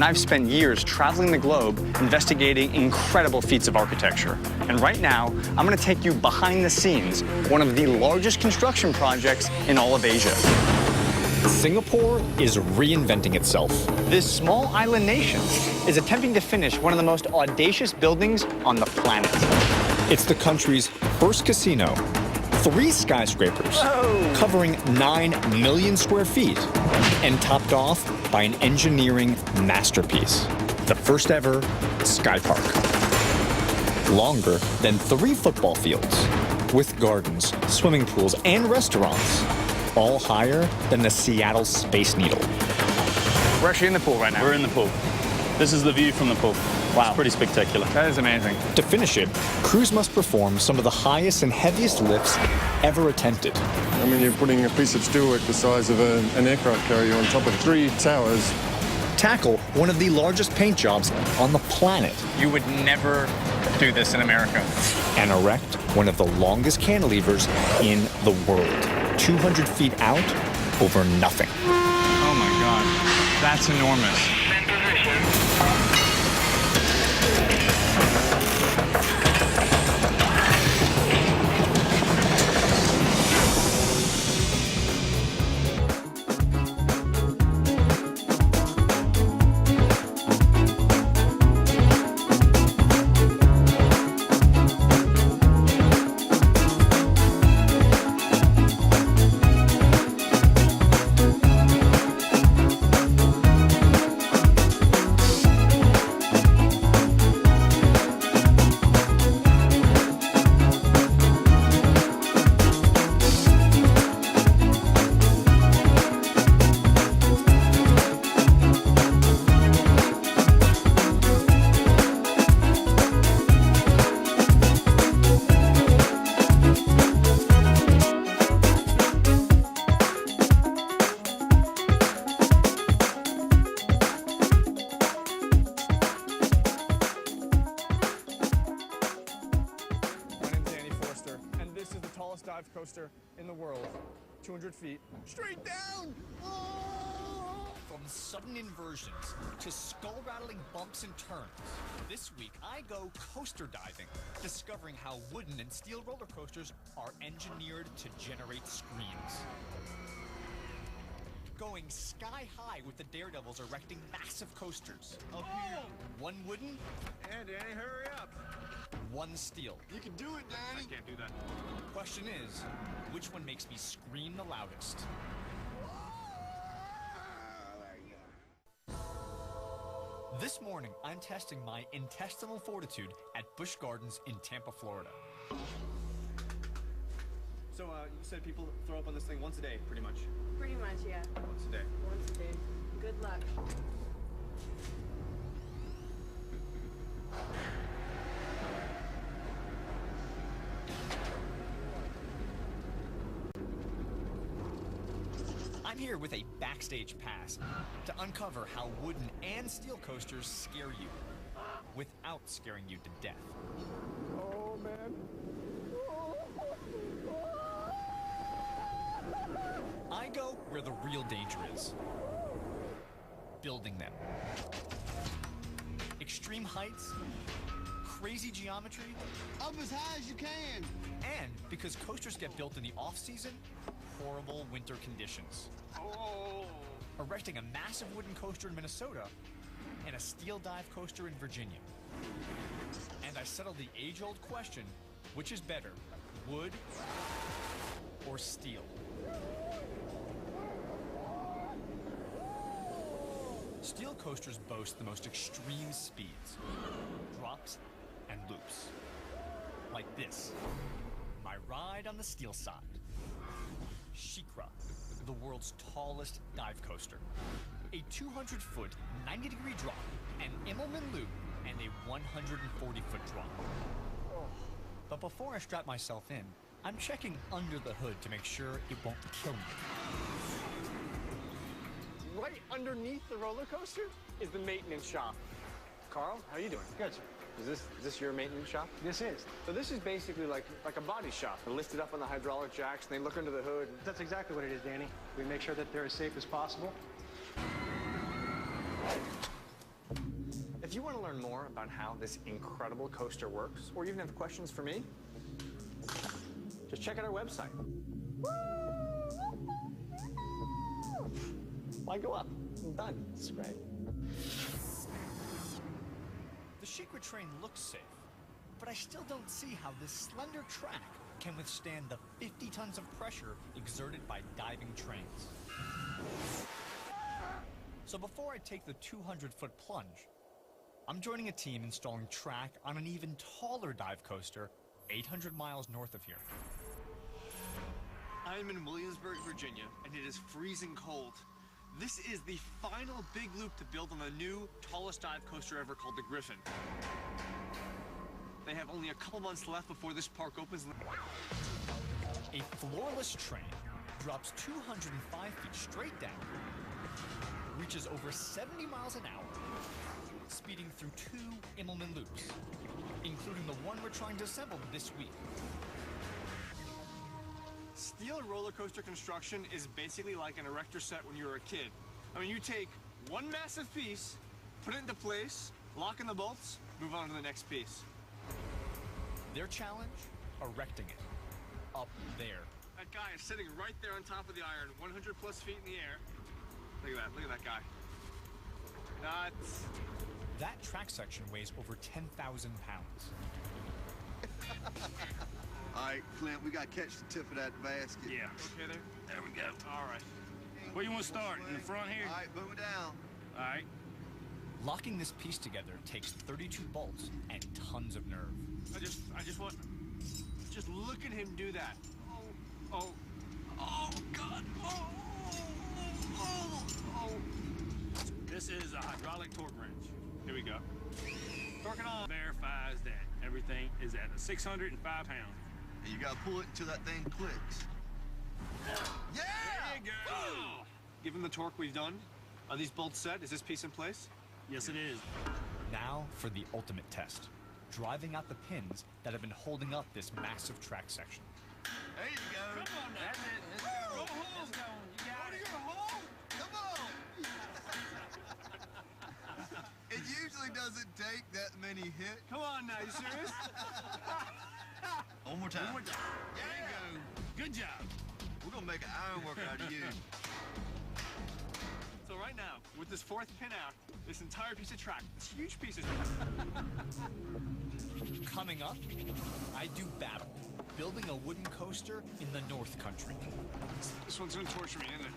and I've spent years traveling the globe investigating incredible feats of architecture. And right now, I'm going to take you behind the scenes, one of the largest construction projects in all of Asia. Singapore is reinventing itself. This small island nation is attempting to finish one of the most audacious buildings on the planet. It's the country's first casino, 3 skyscrapers, covering 9 million square feet, and topped off by an engineering masterpiece, the first ever Sky Park. Longer than 3 football fields, with gardens, swimming pools, and restaurants, all higher than the Seattle Space Needle. We're actually in the pool right now. We're in the pool. This is the view from the pool. Wow. It's pretty spectacular. That is amazing. To finish it, crews must perform some of the highest and heaviest lifts ever attempted. I mean, you're putting a piece of steelwork the size of an aircraft carrier on top of 3 towers. Tackle one of the largest paint jobs on the planet. You would never do this in America. And erect one of the longest cantilevers in the world. 200 feet out over nothing. Oh my God, that's enormous. Dive coaster in the world, 200 feet, straight down. From sudden inversions to skull-rattling bumps and turns, this week I go coaster diving, discovering how wooden and steel roller coasters are engineered to generate screams. Going sky high with the daredevils erecting massive coasters. One wooden. And Danny, hurry up. One steel. You can do it, Danny. I can't do that. Question is, which one makes me scream the loudest? This morning, I'm testing my intestinal fortitude at Busch Gardens in Tampa, Florida. So you said people throw up on this thing once a day, pretty much. Pretty much, yeah. Once a day. Once a day. Good luck. I'm here with a backstage pass to uncover how wooden and steel coasters scare you without scaring you to death. Oh, man. I go where the real danger is. Building them. Extreme heights, crazy geometry, Up as high as you can. and because coasters get built in the off-season, horrible winter conditions. Oh. Erecting a massive wooden coaster in Minnesota and a steel dive coaster in Virginia. And I settled the age-old question, which is better, wood or steel? Steel coasters boast the most extreme speeds, drops, and loops. Like this, my ride on the steel side. SheiKra, the world's tallest dive coaster. A 200-foot, 90-degree drop, an Immelman loop, and a 140-foot drop. But before I strap myself in, I'm checking under the hood to make sure it won't kill me. Right underneath the roller coaster is the maintenance shop. Carl, how are you doing? Good, sir. Is this your maintenance shop? This is. So this is basically like a body shop. They're lifted up on the hydraulic jacks, and they look under the hood. That's exactly what it is, Danny. We make sure that they're as safe as possible. If you want to learn more about how this incredible coaster works, or even have questions for me, just check out our website. Why go up? I'm done. It's great. The Secret train looks safe, but I still don't see how this slender track can withstand the 50 tons of pressure exerted by diving trains. So before I take the 200-foot plunge, I'm joining a team installing track on an even taller dive coaster 800 miles north of here. I'm in Williamsburg, Virginia, and it is freezing cold. This is the final big loop to build on the new, tallest dive coaster ever called the Griffin. They have only a couple months left before this park opens. A floorless train drops 205 feet straight down, reaches over 70 miles an hour, speeding through 2 Immelman loops, including the one we're trying to assemble this week. Steel roller coaster construction is basically like an erector set when you were a kid. I mean, you take one massive piece, put it into place, lock in the bolts, move on to the next piece. Their challenge? Erecting it. Up there. That guy is sitting right there on top of the iron, 100 plus feet in the air. Look at that guy. Nuts. That track section weighs over 10,000 pounds. All right, Clint, we got to catch the tip of that basket. Yeah. Okay there? There we go. All right. Where you want to start? In the front here? All right, boom it down. All right. Locking this piece together takes 32 bolts and tons of nerve. I just want, just look at him do that. Oh, God. Oh. This is a hydraulic torque wrench. Here we go. Torque it on. Verifies that everything is at a 605 pounds. And you got to pull it until that thing clicks. Yeah! There you go. Given the torque we've done, are these bolts set? Is this piece in place? Yes, it is. Now for the ultimate test. Driving out the pins that have been holding up this massive track section. There you go. Come on now. That's it. Let's go. Let's go. You got it. Come on. It usually doesn't take that many hits. Come on now, you serious? One more time. There you go. Good job. We're going to make an ironwork out of you. So right now, with this fourth pin out, this entire piece of track, this huge piece of Coming up, I do battle, building a wooden coaster in the North Country. This one's gonna torture me, isn't it?